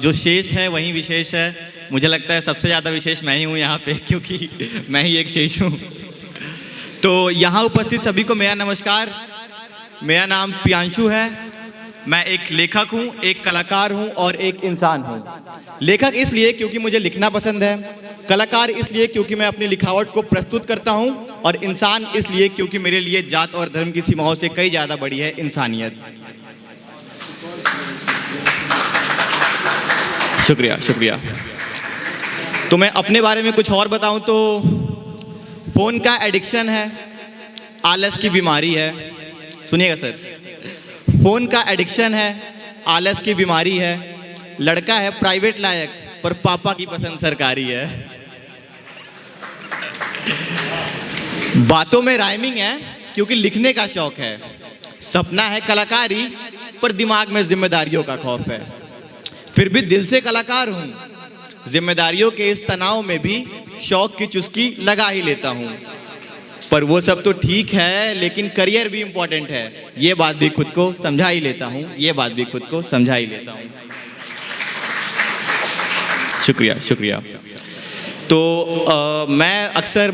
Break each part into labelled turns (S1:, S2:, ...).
S1: जो शेष है वही विशेष है। मुझे लगता है सबसे ज़्यादा विशेष मैं ही हूँ यहाँ पे, क्योंकि मैं ही एक शेष हूँ। तो यहाँ उपस्थित सभी को मेरा नमस्कार। मेरा नाम प्रियांशु है। मैं एक लेखक हूँ, एक कलाकार हूँ और एक इंसान हूँ। लेखक इसलिए क्योंकि मुझे लिखना पसंद है, कलाकार इसलिए क्योंकि मैं अपनी लिखावट को प्रस्तुत करता हूँ, और इंसान इसलिए क्योंकि मेरे लिए जात और धर्म की सीमाओं से कई ज़्यादा बड़ी है इंसानियत। शुक्रिया शुक्रिया। तो मैं अपने बारे में कुछ और बताऊं तो फ़ोन का एडिक्शन है, आलस की बीमारी है। सुनिएगा सर, फ़ोन का एडिक्शन है, आलस की बीमारी है। लड़का है प्राइवेट लायक, पर पापा की पसंद सरकारी है। बातों में राइमिंग है क्योंकि लिखने का शौक है। सपना है कलाकारी, पर दिमाग में जिम्मेदारियों का खौफ है। फिर भी दिल से कलाकार हूँ, जिम्मेदारियों के इस तनाव में भी शौक की चुस्की लगा ही लेता हूँ। पर वो सब तो ठीक है, लेकिन करियर भी इम्पोर्टेंट है, ये बात भी खुद को समझा ही लेता हूँ, ये बात भी खुद को समझा ही लेता हूँ। शुक्रिया शुक्रिया। तो मैं अक्सर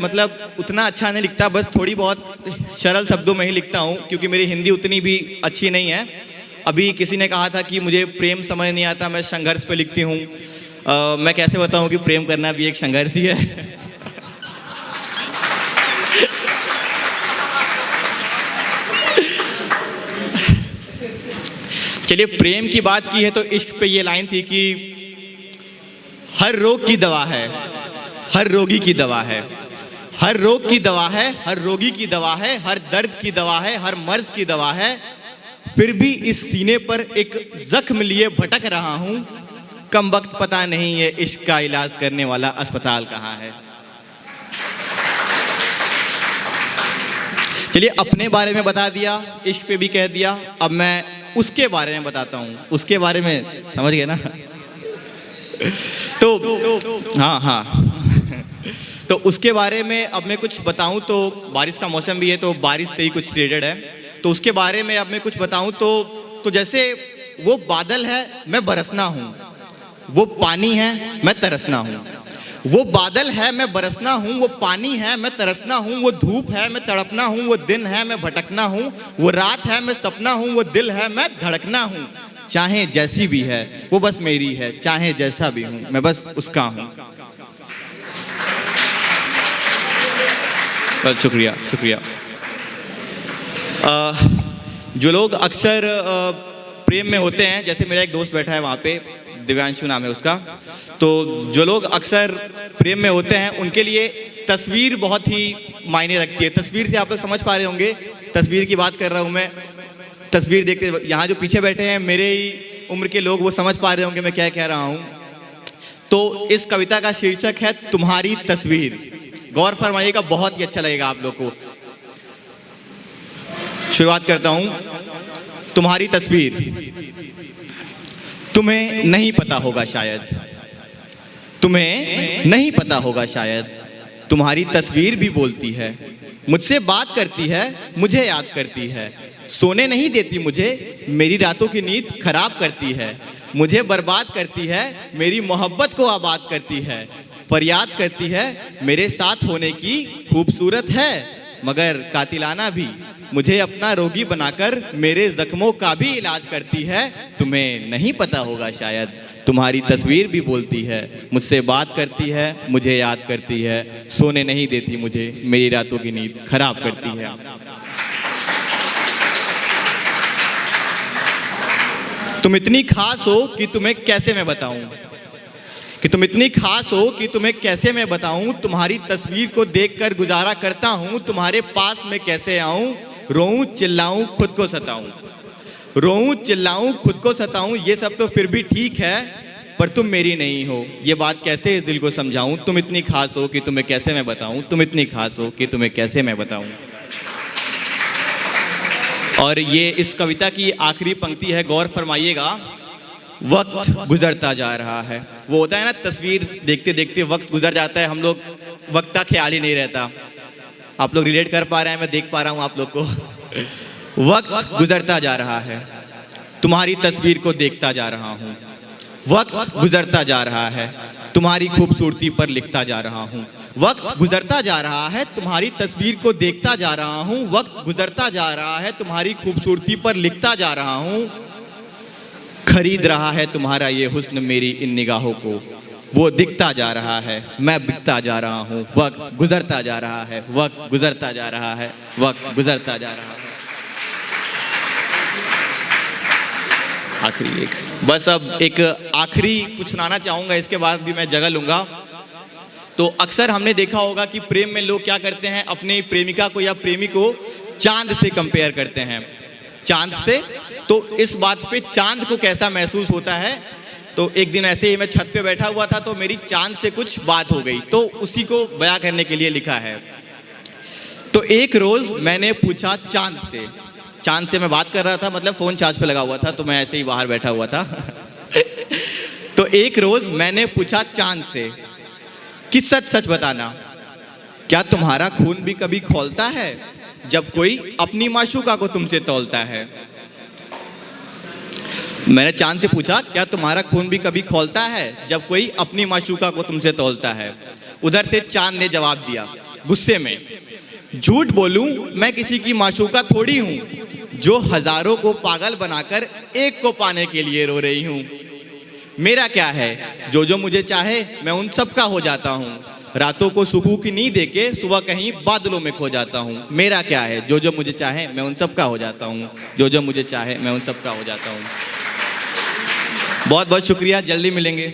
S1: उतना अच्छा नहीं लिखता, बस थोड़ी बहुत सरल शब्दों में ही लिखता हूँ, क्योंकि मेरी हिंदी उतनी भी अच्छी नहीं है। अभी किसी ने कहा था कि मुझे प्रेम समझ नहीं आता, मैं संघर्ष पे लिखती हूँ। मैं कैसे बताऊँ कि प्रेम करना भी एक संघर्ष ही है। चलिए, प्रेम की बात की है तो इश्क पे ये लाइन थी कि हर रोग की दवा है, हर रोगी की दवा है। हर रोग की दवा है, हर रोगी की दवा है, हर दर्द की दवा है, हर मर्ज की दवा है। फिर भी इस सीने पर एक जख्म लिए भटक रहा हूँ। कम वक्त पता नहीं है इश्क का इलाज करने वाला अस्पताल कहाँ है। चलिए, अपने बारे में बता दिया, इश्क पे भी कह दिया, अब मैं उसके बारे में बताता हूँ। उसके बारे में समझ गए ना? तो हाँ तो उसके बारे में अब मैं कुछ बताऊँ तो बारिश का मौसम भी है, तो बारिश से ही कुछ रिलेटेड है। तो उसके बारे में अब मैं कुछ बताऊं तो जैसे वो बादल है, मैं बरसना हूँ। वो पानी है, मैं तरसना हूँ। वो बादल है, मैं बरसना हूँ। वो पानी है, मैं तरसना हूँ। वो धूप है, मैं तड़पना हूँ। वो दिन है, मैं भटकना हूँ। वो रात है, मैं सपना हूँ। वो दिल है, मैं धड़कना हूँ। चाहे जैसी भी है वो बस मेरी है, चाहे जैसा भी हूँ मैं बस उसका हूँ। शुक्रिया शुक्रिया। जो लोग अक्सर प्रेम में होते हैं, जैसे मेरा एक दोस्त बैठा है वहाँ पे, दिव्यांशु नाम है उसका। तो जो लोग अक्सर प्रेम में होते हैं उनके लिए तस्वीर बहुत ही मायने रखती है। तस्वीर से आप लोग समझ पा रहे होंगे, तस्वीर की बात कर रहा हूँ मैं। तस्वीर देखते, यहाँ जो पीछे बैठे हैं मेरे ही उम्र के लोग, वो समझ पा रहे होंगे मैं क्या कह रहा हूँ। तो इस कविता का शीर्षक है तुम्हारी तस्वीर। गौर फरमाइएगा, बहुत ही अच्छा लगेगा आप लोग को। शुरुआत करता हूं। तुम्हारी तस्वीर। तुम्हें नहीं पता होगा शायद, तुम्हें नहीं पता होगा शायद, तुम्हारी तस्वीर भी बोलती है, मुझसे बात करती है, मुझे याद करती है। सोने नहीं देती मुझे, मेरी रातों की नींद खराब करती है। मुझे बर्बाद करती है, मेरी मोहब्बत को आबाद करती है। फरियाद करती है, मेरे साथ होने की खूबसूरत है मगर कातिलाना भी। मुझे अपना रोगी बनाकर मेरे जख्मों का भी इलाज करती है। तुम्हें नहीं पता होगा शायद, तुम्हारी तस्वीर भी बोलती है, मुझसे बात करती है, मुझे याद करती है। सोने नहीं देती मुझे, मेरी रातों की नींद खराब करती है। तुम इतनी खास हो कि तुम्हें कैसे मैं बताऊं, कि तुम इतनी खास हो कि तुम्हें कैसे मैं बताऊं। तुम्हारी तस्वीर को देखकर गुजारा करता हूं, तुम्हारे पास मैं कैसे आऊं। रोऊं चिल्लाऊं खुद को सताऊं, रोऊं चिल्लाऊं खुद को सताऊं। ये सब तो फिर भी ठीक है, पर तुम मेरी नहीं हो, ये बात कैसे इस दिल को समझाऊं। तुम इतनी खास हो कि तुम्हें कैसे मैं बताऊं, तुम इतनी खास हो कि तुम्हें कैसे मैं बताऊं। और ये इस कविता की आखिरी पंक्ति है, गौर फरमाइएगा। वक्त गुजरता जा रहा है। वो होता है ना, तस्वीर देखते देखते वक्त गुजर जाता है, हम लोग वक्त का ख्याल ही नहीं रहता। आप लोग रिलेट कर पा रहे हैं, मैं देख पा रहा हूँ आप लोग को। वक्त गुजरता जा रहा है, तुम्हारी तस्वीर को देखता जा रहा हूँ। वक्त गुजरता जा रहा है, तुम्हारी खूबसूरती पर लिखता जा रहा हूँ। वक्त गुजरता जा रहा है, तुम्हारी तस्वीर को देखता जा रहा हूँ। वक्त गुजरता जा रहा है, तुम्हारी खूबसूरती पर लिखता जा रहा हूँ। खरीद रहा है तुम्हारा ये हुस्न मेरी इन निगाहों को, वो दिखता जा रहा है, मैं बिकता जा रहा हूँ। वक्त गुजरता जा रहा है, वक्त गुजरता जा रहा है, वक्त गुजरता जा रहा है। आखिरी एक, बस अब एक आखिरी कुछ सुनाना चाहूँगा, इसके बाद भी मैं जगह लूँगा। तो अक्सर हमने देखा होगा कि प्रेम में लोग क्या करते हैं, अपनी प्रेमिका को या प्रेमी को चांद से कंपेयर करते हैं, चांद से। तो इस बात पे चांद को कैसा महसूस होता है, तो एक दिन ऐसे ही मैं छत पे बैठा हुआ था, तो मेरी चांद से कुछ बात हो गई, तो उसी को बयां करने के लिए लिखा है। तो एक रोज़ मैंने पूछा चांद से, चांद से मैं बात कर रहा था, मतलब फ़ोन चार्ज पे लगा हुआ था, तो मैं ऐसे ही बाहर बैठा हुआ था। तो एक रोज़ मैंने पूछा चांद से कि सच सच बताना, क्या तुम्हारा खून भी कभी खौलता है जब कोई अपनी माशूका को तुमसे तौलता है। मैंने चांद से पूछा, क्या तुम्हारा खून भी कभी खौलता है जब कोई अपनी माशूका को तुमसे तौलता है। उधर से चांद ने जवाब दिया गुस्से में, झूठ बोलूं मैं किसी की माशूका थोड़ी हूँ, जो हजारों को पागल बनाकर एक को पाने के लिए रो रही हूँ। मेरा क्या है, जो मुझे चाहे मैं उन सब का हो जाता हूँ। रातों को सुकून की नींद देके सुबह कहीं बादलों में खो जाता हूँ। मेरा क्या है, जो मुझे चाहे मैं उन सब का हो जाता हूँ। जो मुझे चाहे मैं उन सब का हो जाता हूँ। बहुत बहुत शुक्रिया, जल्दी मिलेंगे।